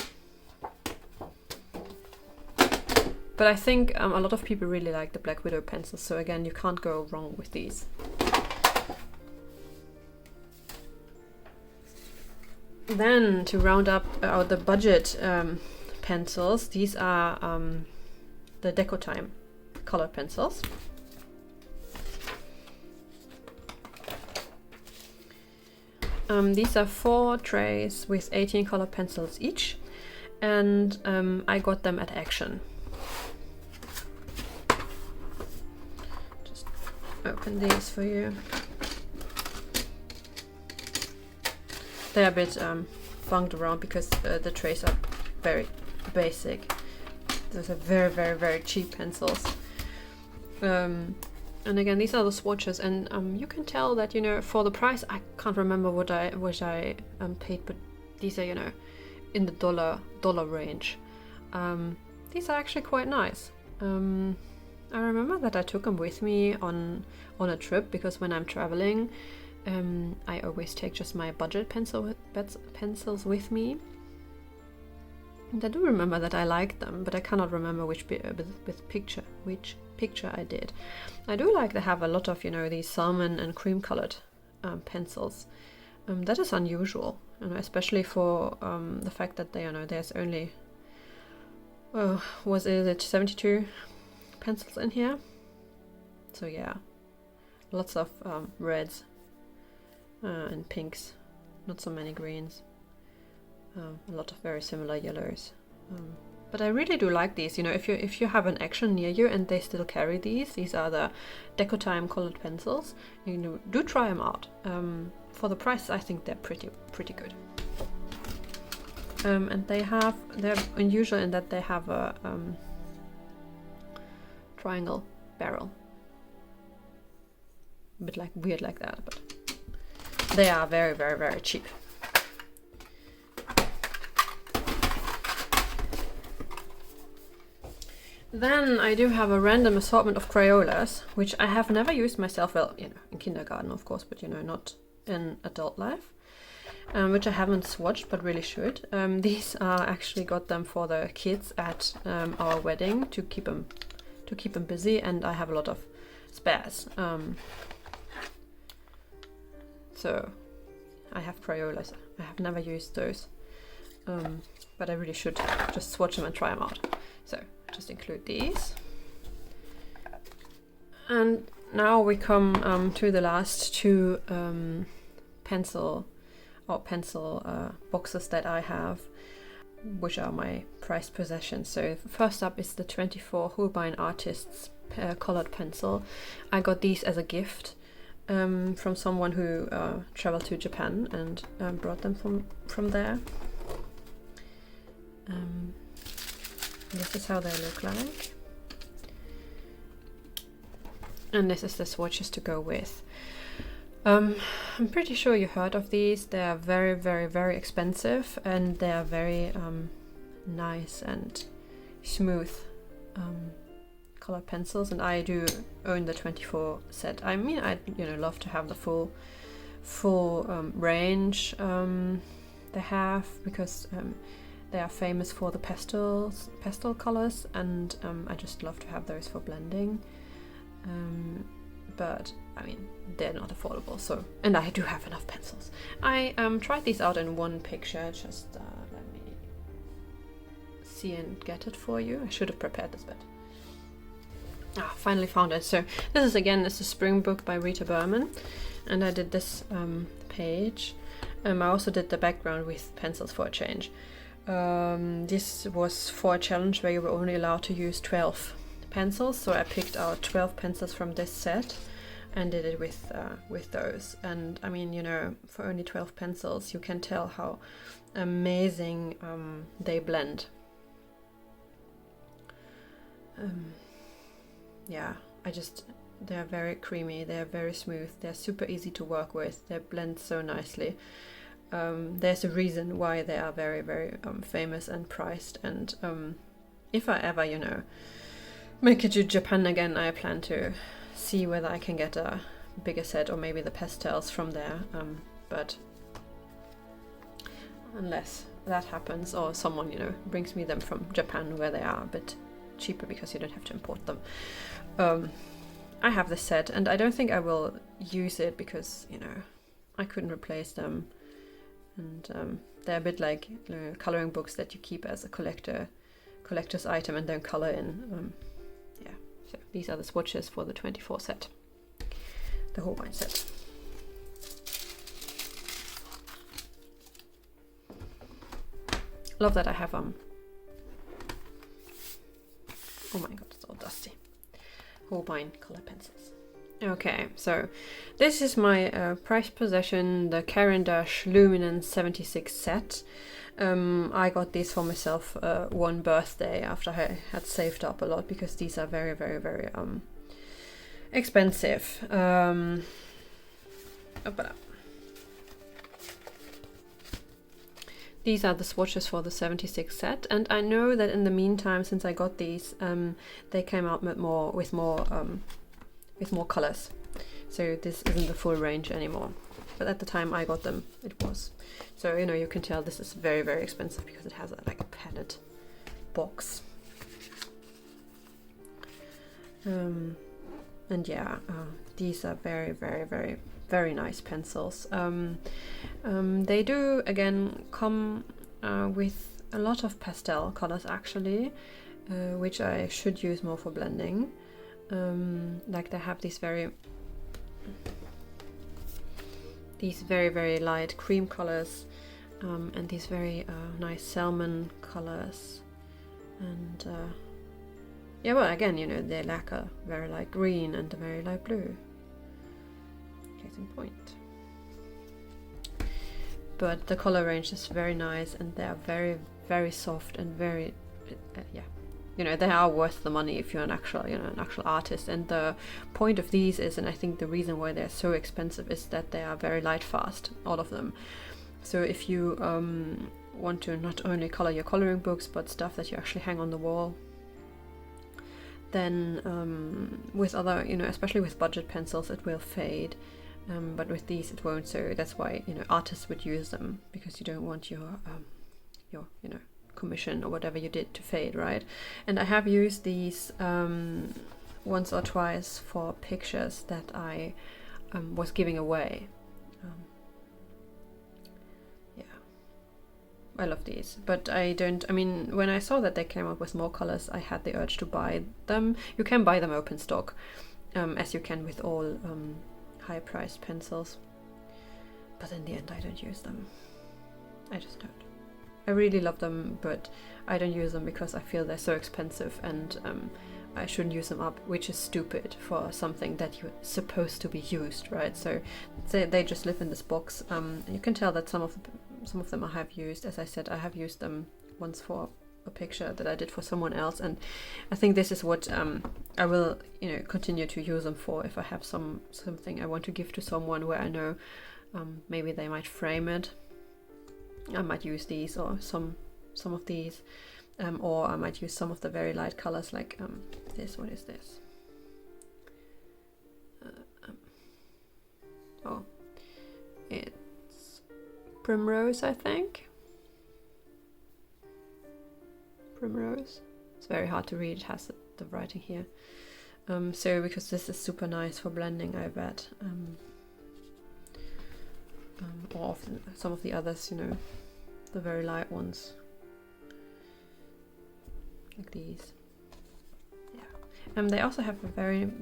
But I think a lot of people really like the Black Widow pencils, so again, you can't go wrong with these. Then, to round up the budget pencils, these are the Deco Time color pencils. These are 4 trays with 18 color pencils each, and I got them at Action. Just open these for you. They're a bit bunged around because the trays are very basic. Those are very, very, very cheap pencils. And again, these are the swatches, and you can tell that, you know, for the price, I can't remember what I paid, but these are, you know, in the dollar range. These are actually quite nice. I remember that I took them with me on a trip, because when I'm traveling, I always take just my budget pencils with me. And I do remember that I liked them, but I cannot remember which picture I did. I do like to have a lot of, you know, these salmon and cream colored pencils. That is unusual, you know, especially for the fact that they, you know, there's only was it 72 pencils in here. So yeah, lots of reds and pinks, not so many greens. A lot of very similar yellows, but I really do like these. You know, if you have an action near you and they still carry these are the Decotime colored pencils. You know, do try them out. For the price, I think they're pretty good. And they're unusual in that they have a triangle barrel, a bit like weird like that, but they are very cheap. Then I do have a random assortment of Crayolas, which I have never used myself. Well, you know, in kindergarten, of course, but you know, not in adult life. Which I haven't swatched, but really should. These are actually got them for the kids at our wedding to keep them busy, and I have a lot of spares. So I have Crayolas. I have never used those, but I really should just swatch them and try them out. So just include these. And now we come to the last two pencil boxes that I have, which are my prized possessions. So first up is the 24 Holbein Artists colored pencil. I got these as a gift from someone who traveled to Japan and brought them from there. This is how they look like, and this is the swatches to go with. I'm pretty sure you heard of these. They are very expensive, and they are very nice and smooth color pencils. And I do own the 24 set. I mean, I love to have the full range they have, because they are famous for the pastel colors, and I just love to have those for blending. But I mean, they're not affordable, so, and I do have enough pencils. I tried these out in one picture. Just let me see and get it for you. I should have prepared this bit. Finally found it. So this is a spring book by Rita Berman, and I did this page. I also did the background with pencils for a change. This was for a challenge where you were only allowed to use 12 pencils, so I picked out 12 pencils from this set and did it with those. And I mean, you know, for only 12 pencils, you can tell how amazing they blend. Yeah, they're very creamy, they're very smooth, they're super easy to work with, they blend so nicely. There's a reason why they are very famous and priced, and if I ever, you know, make it to Japan again, I plan to see whether I can get a bigger set, or maybe the pastels from there, but unless that happens, or someone, you know, brings me them from Japan where they are a bit cheaper because you don't have to import them. I have this set, and I don't think I will use it because, you know, I couldn't replace them. And they're a bit like, you know, coloring books that you keep as a collector's item and don't color in. Yeah, so these are the swatches for the 24 set, the Holbein set. Love that I have oh my god, it's all dusty, Holbein color pencils. Okay, so this is my prized possession, the Caran Luminance 76 set. I got these for myself one birthday after I had saved up a lot, because these are very expensive. These are the swatches for the 76 set, and I know that in the meantime, since I got these, they came out with more colors, so this isn't the full range anymore, but at the time I got them, it was. So So, you know, you can tell this is very, very expensive because it has like a palette box. And yeah, these are very, very, very, very nice pencils. They do again come with a lot of pastel colors actually, which I should use more for blending. Like they have these very, very light cream colors, and these very nice salmon colors, and yeah, well, again, you know, they lack a very light green and a very light blue. Case in point. But the color range is very nice, and they are very, very soft and very, yeah, you know, they are worth the money if you're an actual, you know, an actual artist. And the point of these is, and I think the reason why they're so expensive is that they are very light fast, all of them. So if you want to not only color your coloring books, but stuff that you actually hang on the wall, then with other, you know, especially with budget pencils, it will fade, but with these it won't. So that's why, you know, artists would use them, because you don't want your you know, commission or whatever you did to fade, right? And I have used these once or twice for pictures that I was giving away. I love these, but I mean, when I saw that they came up with more colors, I had the urge to buy them. You can buy them open stock, as you can with all high-priced pencils. But in the end, I don't use them. I just don't. I really love them, but I don't use them because I feel they're so expensive, and I shouldn't use them up, which is stupid for something that you're supposed to be used, right? So they just live in this box. You can tell that some of them I have used. As I said, I have used them once for a picture that I did for someone else, and I think this is what I will, you know, continue to use them for. If I have something I want to give to someone where I know maybe they might frame it, I might use these or some of these, or I might use some of the very light colors like this. What is this? Oh, it's Primrose, I think. Primrose. It's very hard to read. It has the writing here. So because this is super nice for blending, I bet. Or some of the others, you know, the very light ones, like these. Yeah. They also have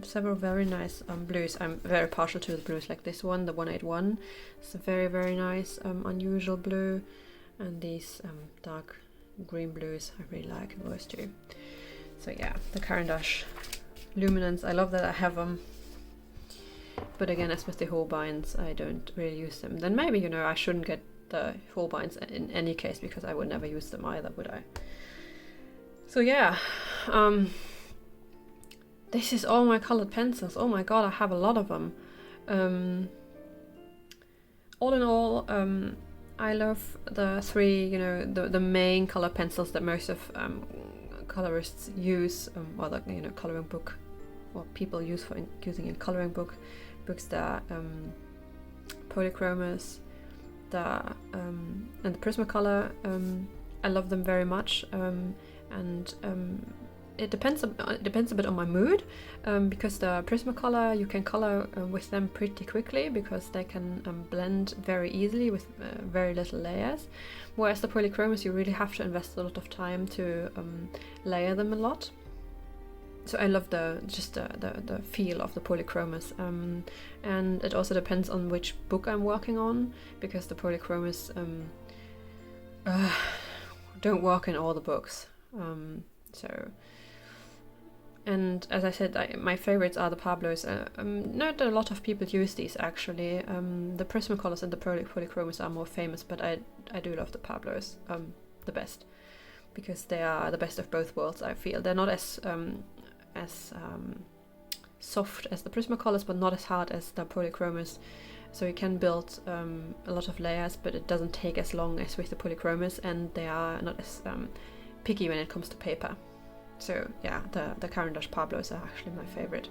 several very nice blues. I'm very partial to the blues, like this one, the 181. It's a very, very nice unusual blue, and these dark green blues I really like those too. So yeah, the Caran Luminance, I love that I have them. But again, as with the Holbeins, I don't really use them. Then maybe, you know, I shouldn't get the Holbeins in any case, because I would never use them either, would I? So yeah, this is all my colored pencils. Oh my god, I have a lot of them. All in all, I love the three, you know, the main color pencils that most of colorists use, or the, you know, coloring book, what people use for using in coloring books. The polychromos, and the Prismacolor. I love them very much, and it depends a bit on my mood, because the Prismacolor, you can color with them pretty quickly because they can blend very easily with very little layers, whereas the polychromos, you really have to invest a lot of time to layer them a lot. So I love the feel of the polychromos, and it also depends on which book I'm working on, because the polychromos don't work in all the books. And as I said, my favorites are the Pablos. Not a lot of people use these actually. The Prismacolors and the polychromos are more famous, but I do love the Pablos the best, because they are the best of both worlds. I feel they're not as soft as the Prismacolors, but not as hard as the polychromos. So you can build a lot of layers, but it doesn't take as long as with the polychromos, and they are not as picky when it comes to paper. So yeah, the Caran Pablos are actually my favorite.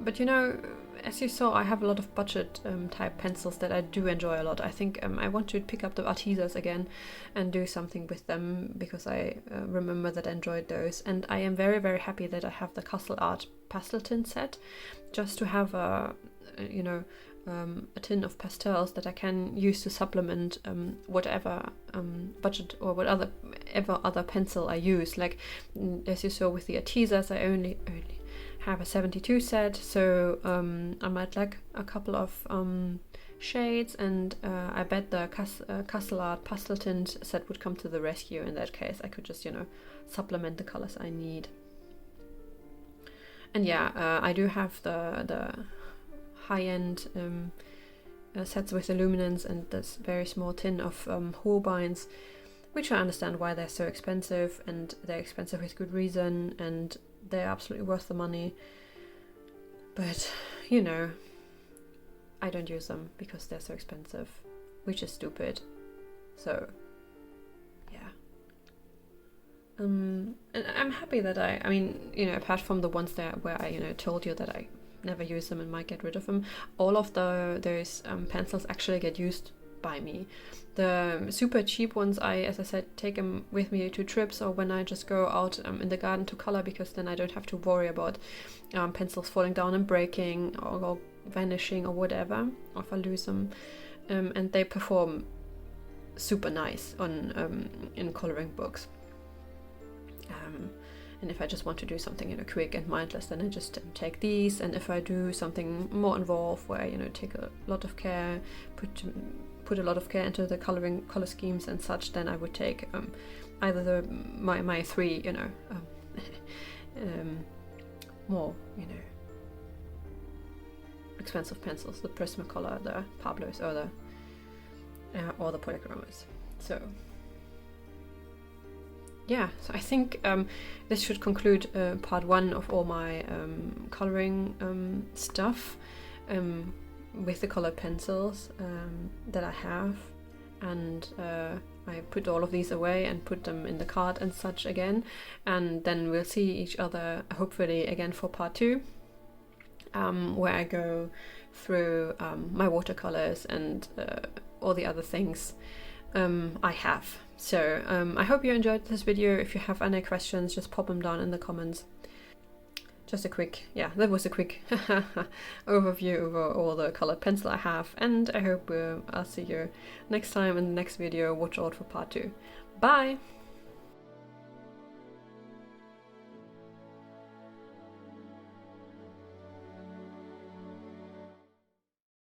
But you know, as you saw, I have a lot of budget type pencils that I do enjoy a lot. I think I want to pick up the Artezas again and do something with them, because I remember that I enjoyed those. And I am very, very happy that I have the Castle Art pastel tin set, just to have a a tin of pastels that I can use to supplement whatever budget or whatever other pencil I use. Like as you saw with the Artezas, I only have a 72 set, so I might like a couple of shades, and I bet the Castle Art pastel tint set would come to the rescue. In that case, I could just supplement the colors I need. And yeah, I do have the high-end sets with illuminance and this very small tin of Holbeins, which I understand why they're so expensive, and they're expensive with good reason, and they're absolutely worth the money. But I don't use them because they're so expensive, which is stupid. So yeah, and I'm happy that I mean, apart from the ones where I told you that I never use them and might get rid of them, all of those pencils actually get used by me. The super cheap ones, as I said, take them with me to trips, or when I just go out in the garden to color, because then I don't have to worry about pencils falling down and breaking or vanishing or whatever, or if I lose them. And they perform super nice on in coloring books. And if I just want to do something quick and mindless, then I just take these. And if I do something more involved, where I take a lot of care, put a lot of care into the color schemes and such, then I would take either my three more expensive pencils, the Prismacolor, the Pablos, or the polychromos. So yeah, so I think this should conclude part 1 of all my coloring stuff with the colored pencils that I have. And I put all of these away and put them in the cart and such again. And then we'll see each other hopefully again for part 2, where I go through my watercolors and all the other things I have. So I hope you enjoyed this video. If you have any questions, just pop them down in the comments. Just a quick, that was a quick overview over all the colored pencil I have, and I hope I'll see you next time in the next video. Watch out for part 2. Bye!